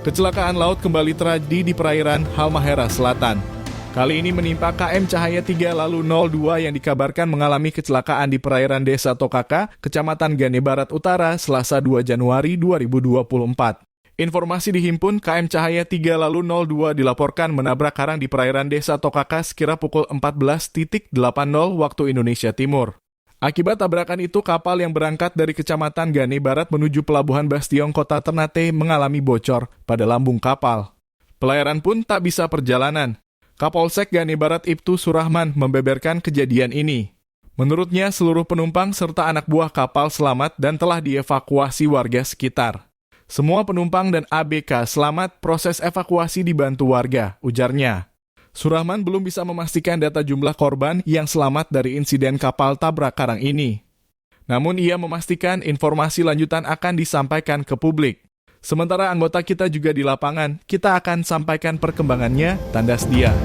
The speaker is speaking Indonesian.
Kecelakaan laut kembali terjadi di perairan Halmahera Selatan. Kali ini menimpa KM Cahaya 3 lalu 02 yang dikabarkan mengalami kecelakaan di perairan Desa Tokaka, Kecamatan Gane Barat Utara, Selasa 2 Januari 2024. Informasi dihimpun, KM Cahaya 3 lalu 02 dilaporkan menabrak karang di perairan Desa Tokaka sekira pukul 14.80 waktu Indonesia Timur. Akibat tabrakan itu, kapal yang berangkat dari Kecamatan Gane Barat menuju Pelabuhan Bastiong Kota Ternate mengalami bocor pada lambung kapal. Pelayaran pun tak bisa perjalanan. Kapolsek Gane Barat Ibtu Surahman membeberkan kejadian ini. Menurutnya, seluruh penumpang serta anak buah kapal selamat dan telah dievakuasi warga sekitar. Semua penumpang dan ABK selamat, proses evakuasi dibantu warga, ujarnya. Surahman belum bisa memastikan data jumlah korban yang selamat dari insiden kapal tabrak karang ini. Namun ia memastikan informasi lanjutan akan disampaikan ke publik. Sementara anggota kita juga di lapangan, kita akan sampaikan perkembangannya, tandas dia.